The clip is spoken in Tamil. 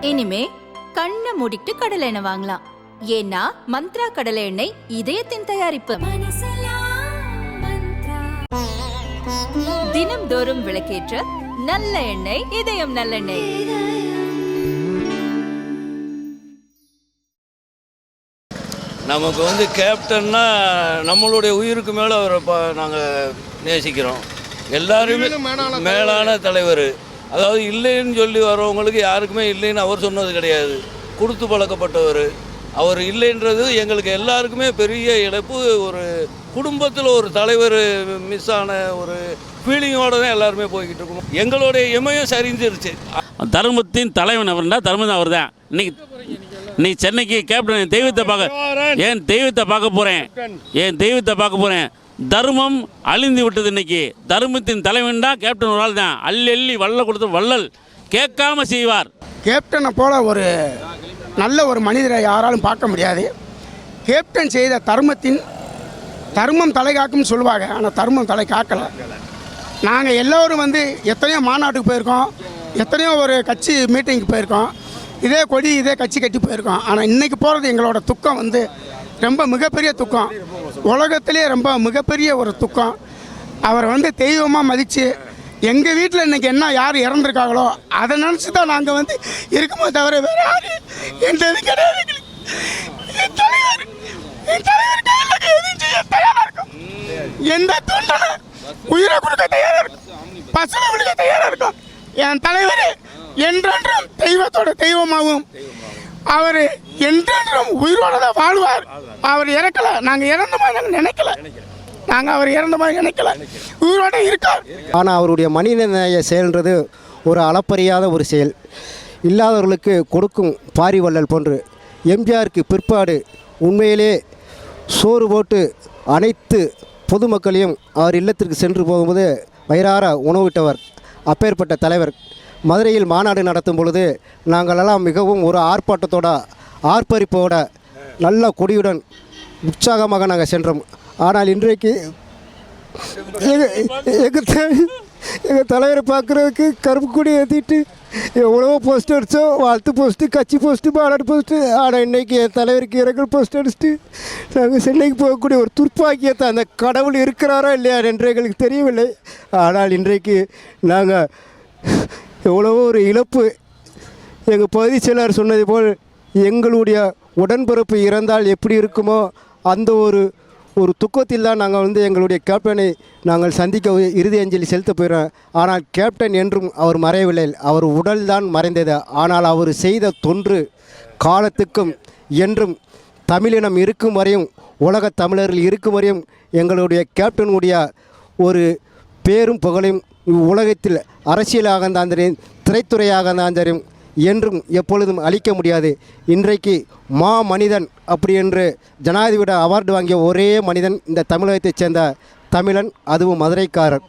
இனிமே கண்ணை மூடிட்டு கடலை எண்ணெய் வாங்கலாம். ஏன்னா மந்த்ரா கடலை எண்ணெய் இதயத்தின் தயாரிப்பு. தினம்தோறும் விளக்கேற்ற நல்ல எண்ணெய் இதயம் நல்லெண்ணெய். நமக்கு கேப்டன்னா நம்மளுடைய உயிருக்கு மேலே அவரை நாங்கள் நேசிக்கிறோம். எல்லாருமே மேலான தலைவர். அதாவது இல்லைன்னு சொல்லி வரவங்களுக்கு யாருக்குமே இல்லைன்னு அவர் சொன்னது கிடையாது. கொடுத்து பழக்கப்பட்டவர். அவர் இல்லைன்றது எங்களுக்கு எல்லாருக்குமே பெரிய இழப்பு. ஒரு குடும்பத்தில் ஒரு தலைவர் மிஸ் ஆன ஒரு ஃபீலிங்கோடு தான் எல்லாருமே போய்கிட்டு இருக்கோம். எங்களுடைய இமயம் சரிஞ்சிருச்சு. தர்மத்தின் தலைவன் அவர்னா தர்மம் அவர் தான். இன்னைக்கு சென்னைக்கு கேப்டன் என் தெய்வத்தை பார்க்க போகிறேன். தர்மம் அழிந்து விட்டது. இன்னைக்கு தர்மத்தின் தலைவன் தான் கேப்டன் ஒரு ஆள் தான். அள்ளி வள்ளல் கொடுத்து வள்ளல் கேட்காம செய்வார். கேப்டனை போல ஒரு நல்ல ஒரு மனிதரை யாராலும் பார்க்க முடியாது. கேப்டன் செய்த தர்மம் தலை காக்கும்னு சொல்லுவாங்க. ஆனால் தர்மம் தலை காக்கலை. நாங்கள் எல்லோரும் எத்தனையோ மாநாட்டுக்கு போயிருக்கோம், எத்தனையோ ஒரு கட்சி மீட்டிங்க்கு போயிருக்கோம், இதே கொடி இதே கட்சி கட்டி போயிருக்கோம். ஆனால் இன்றைக்கி போகிறது எங்களோட துக்கம் ரொம்ப மிகப்பெரிய துக்கம். உலகத்திலே ரொம்ப மிகப்பெரிய ஒரு துக்கம். அவர் தெய்வமாக மதித்து எங்கள் வீட்டில் இன்றைக்கி யார் இறந்துருக்காங்களோ அதை நினச்சி தான் நாங்கள் இருக்குமோ தவிர வேறு யார் என்றது கிடையாது. எந்த தொண்டனை உயிரை கொடுக்க தயாராக இருக்கும், பசங்களை கொடுக்க தயாராக இருக்கும். என் தலைவர் என்றென்றும் தெய்வத்தோட தெய்வமாகவும் அவர் என்றென்றும் உயிரோட தான் வாழ்வார். அவர் இறக்கலை, நாங்கள் இறந்த மாதிரி நாங்கள் நினைக்கல. அவர் இறந்த மாதிரி நினைக்கல, உயிரோட இருக்கார். ஆனால் அவருடைய மனிதநேய செயல்ன்றது ஒரு அளப்பறியாத ஒரு செயல். இல்லாதவர்களுக்கு கொடுக்கும் பாரிவள்ளல் போன்று எம்ஜிஆருக்கு பிற்பாடு உண்மையிலே சோறு போட்டு அனைத்து பொதுமக்களையும் அவர் இல்லத்திற்கு சென்று போகும்போது வயிறார உணவிட்டவர். அப்பேற்பட்ட தலைவர் மதுரையில் மாநாடு நடத்தும் பொழுது நாங்களெல்லாம் மிகவும் ஒரு ஆர்ப்பரிப்போட நல்ல கொடியுடன் உற்சாகமாக நாங்கள் சென்றோம். ஆனால் இன்றைக்கு எங்கள் தலைவரை பார்க்குறதுக்கு கருப்பு கொடி ஏற்றிட்டு எவ்வளவோ போஸ்ட் அடித்தோம். வாழ்த்து போஸ்ட்டு, கட்சி போஸ்ட்டு, மாநாடு போஸ்ட்டு. ஆனால் இன்றைக்கி என் தலைவருக்கு இரங்கல் போஸ்ட் அடிச்சுட்டு நாங்கள் சென்னைக்கு போகக்கூடிய ஒரு துர்ப்பாக்கியத்தை அந்த கடவுள் இருக்கிறாரா இல்லையா என்று எங்களுக்கு தெரியவில்லை. ஆனால் இன்றைக்கு நாங்கள் எவ்வளவோ ஒரு இழப்பு. எங்கள் பகுதி செயலாளர் சொன்னது போல் எங்களுடைய உடன்பிறப்பு இறந்தால் எப்படி இருக்குமோ அந்த ஒரு துக்கத்தில் தான் நாங்கள் எங்களுடைய கேப்டனை நாங்கள் சந்திக்க இறுதி அஞ்சலி செலுத்த போகிறோம். ஆனால் கேப்டன் என்றும் அவர் மறையவில்லை, அவர் உடல் தான் மறைந்தது. ஆனால் அவர் செய்த தொன்று காலத்துக்கும் என்றும் தமிழினம் இருக்கும் வரையும், உலகத் தமிழர்கள் இருக்கும் வரையும் எங்களுடைய கேப்டனுடைய ஒரு பேரும் புகழையும் உலகத்தில் அரசியலாக இருந்தாலும் சரி, திரைத்துறையாக இருந்தாலும் சரி என்றும் எப்பொழுதும் அளிக்க முடியாது. இன்றைக்கு மனிதன் அப்படி என்று ஜனாதிபதி அவார்டு வாங்கிய ஒரே மனிதன் இந்த தமிழகத்தைச் சேர்ந்த தமிழன், அதுவும் மதுரைக்காரர்.